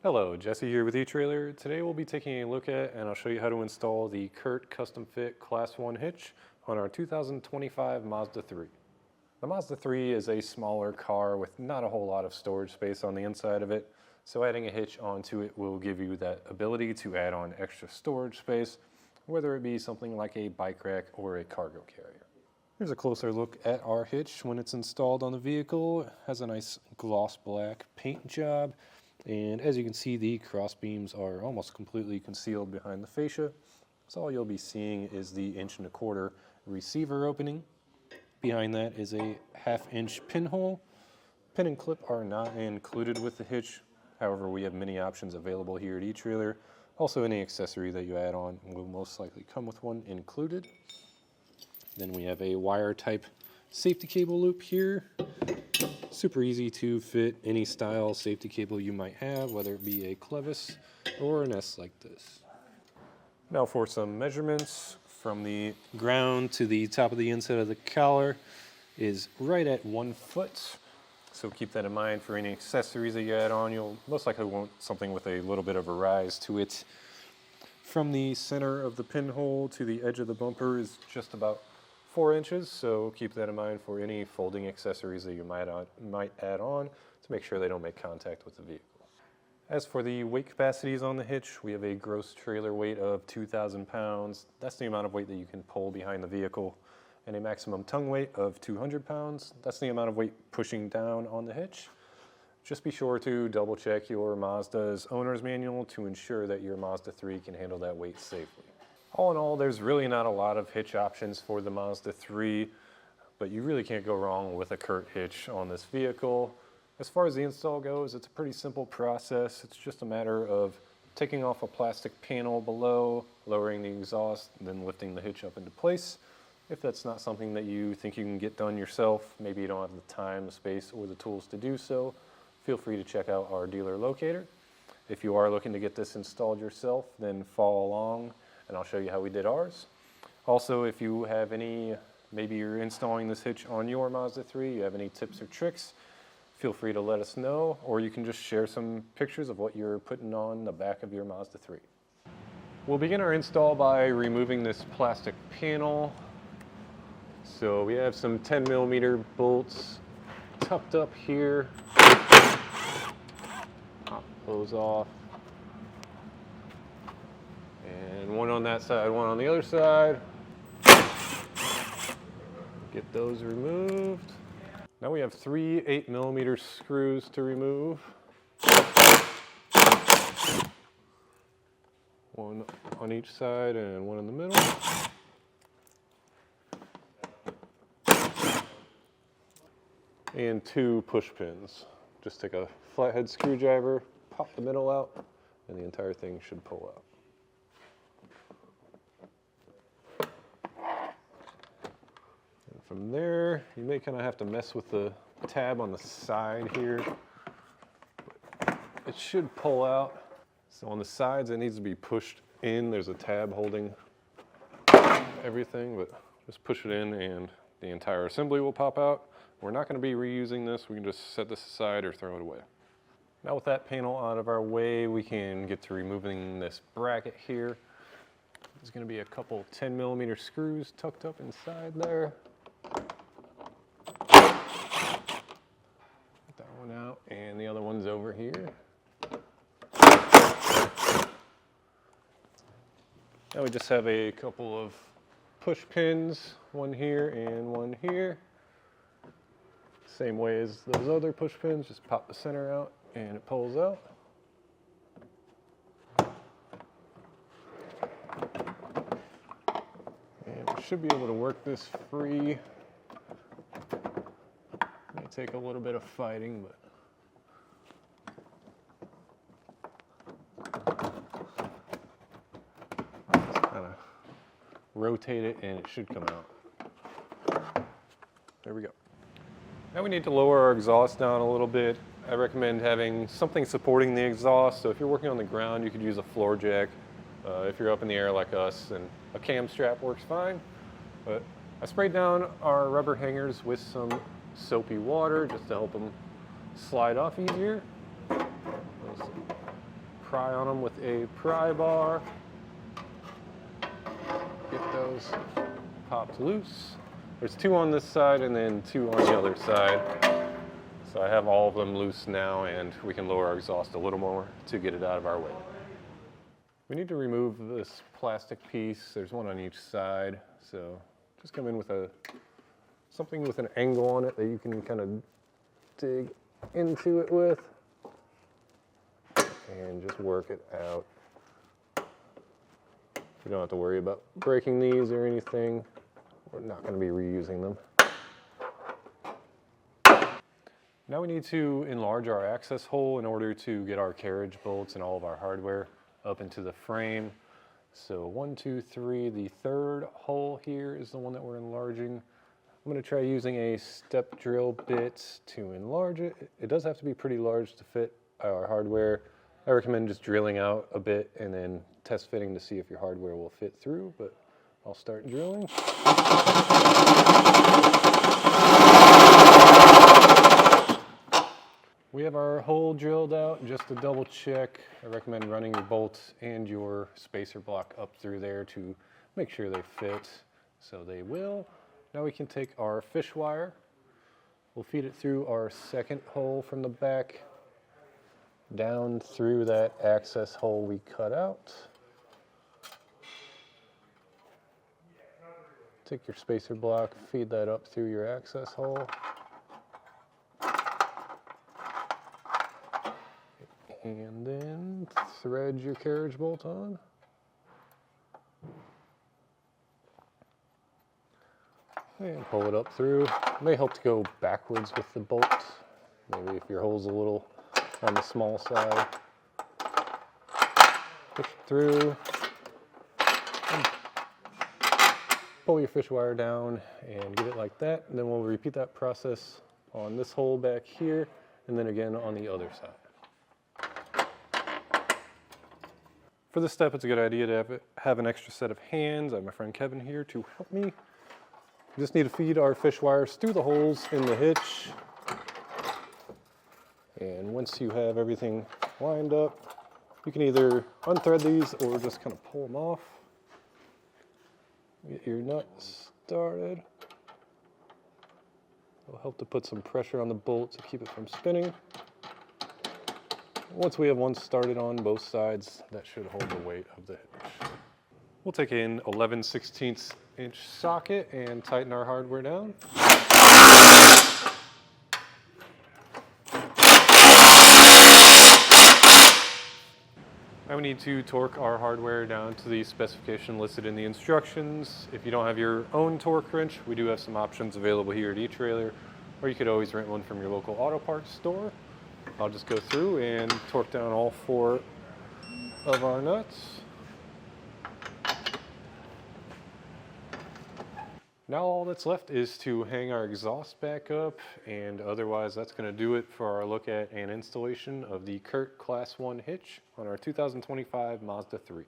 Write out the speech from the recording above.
Hello, Jesse here with eTrailer. Today we'll be taking a look at and I'll show you how to install the CURT Custom Fit Class 1 hitch on our 2025 Mazda 3. The Mazda 3 is a smaller car with not a whole lot of storage space on the inside of it, so adding a hitch onto it will give you that ability to add on extra storage space, whether it be something like a bike rack or a cargo carrier. Here's a closer look at our hitch when it's installed on the vehicle. It has a nice gloss black paint job. And as you can see, the cross beams are almost completely concealed behind the fascia. So all you'll be seeing is the 1.25" receiver opening. Behind that is a 1/2" pinhole. Pin and clip are not included with the hitch. However, we have many options available here at eTrailer. Also, any accessory that you add on will most likely come with one included. Then we have a wire type safety cable loop here. Super easy to fit any style safety cable you might have, whether it be a clevis or an S like this. Now for some measurements, from the ground to the top of the inside of the collar is right at 1 foot. So keep that in mind for any accessories that you add on. You'll most likely want something with a little bit of a rise to it. From the center of the pinhole to the edge of the bumper is just about 4 inches, so keep that in mind for any folding accessories that you might add on to make sure they don't make contact with the vehicle. As for the weight capacities on the hitch, we have a gross trailer weight of 2,000 pounds. That's the amount of weight that you can pull behind the vehicle, and a maximum tongue weight of 200 pounds. That's the amount of weight pushing down on the hitch. Just be sure to double check your Mazda's owner's manual to ensure that your Mazda 3 can handle that weight safely. All in all, there's really not a lot of hitch options for the Mazda 3, but you really can't go wrong with a CURT hitch on this vehicle. As far as the install goes, it's a pretty simple process. It's just a matter of taking off a plastic panel below, lowering the exhaust, and then lifting the hitch up into place. If that's not something that you think you can get done yourself, maybe you don't have the time, the space, or the tools to do so, feel free to check out our dealer locator. If you are looking to get this installed yourself, then follow along and I'll show you how we did ours. Also, if you have maybe you're installing this hitch on your Mazda 3, you have any tips or tricks, feel free to let us know, or you can just share some pictures of what you're putting on the back of your Mazda 3. We'll begin our install by removing this plastic panel. So we have some 10mm bolts tucked up here. Pop those off. And one on that side, one on the other side. Get those removed. Now we have 3 8mm screws to remove. One on each side and one in the middle. And 2 push pins. Just take a flathead screwdriver, pop the middle out, and the entire thing should pull out. From there, you may kind of have to mess with the tab on the side here, but it should pull out. So on the sides, it needs to be pushed in. There's a tab holding everything, but just push it in and the entire assembly will pop out. We're not going to be reusing this. We can just set this aside or throw it away. Now with that panel out of our way, we can get to removing this bracket here. There's going to be a couple 10mm screws tucked up inside there. Get that one out, and the other one's over here. Now we just have a couple of push pins, one here and one here. Same way as those other push pins, just pop the center out and it pulls out. And we should be able to work this free. May take a little bit of fighting, but just kind of rotate it and it should come out. There we go. Now we need to lower our exhaust down a little bit. I recommend having something supporting the exhaust. So if you're working on the ground, you could use a floor jack. If you're up in the air like us, then a cam strap works fine. But I sprayed down our rubber hangers with some soapy water just to help them slide off easier. pry on them with a pry bar. Get those popped loose. There's 2 on this side and then 2 on the other side. So I have all of them loose now, and we can lower our exhaust a little more to get it out of our way. We need to remove this plastic piece. There's one on each side. So just come in with something with an angle on it that you can kind of dig into it with and just work it out. We don't have to worry about breaking these or anything. We're not going to be reusing them. Now we need to enlarge our access hole in order to get our carriage bolts and all of our hardware up into the frame. So 1, 2, 3, the third hole here is the one that we're enlarging. I'm going to try using a step drill bit to enlarge it. It does have to be pretty large to fit our hardware. I recommend just drilling out a bit and then test fitting to see if your hardware will fit through, but I'll start drilling. We have our hole drilled out. Just to double check, I recommend running your bolts and your spacer block up through there to make sure they fit. So they will. Now we can take our fish wire. We'll feed it through our second hole from the back, down through that access hole we cut out. Take your spacer block, feed that up through your access hole. And then thread your carriage bolt on. And pull it up through. It may help to go backwards with the bolt. Maybe if your hole's a little on the small side. Push it through. And pull your fish wire down and get it like that. And then we'll repeat that process on this hole back here and then again on the other side. For this step, it's a good idea to have an extra set of hands. I have my friend Kevin here to help me. We just need to feed our fish wires through the holes in the hitch. And once you have everything lined up, you can either unthread these or just kind of pull them off. Get your nut started. It'll help to put some pressure on the bolt to keep it from spinning. Once we have one started on both sides, that should hold the weight of the hitch. We'll take an 11/16 inch socket and tighten our hardware down. Now we need to torque our hardware down to the specification listed in the instructions. If you don't have your own torque wrench, we do have some options available here at eTrailer, or you could always rent one from your local auto parts store. I'll just go through and torque down all 4 of our nuts. Now all that's left is to hang our exhaust back up, and otherwise that's going to do it for our look at and installation of the CURT Class 1 hitch on our 2025 Mazda 3.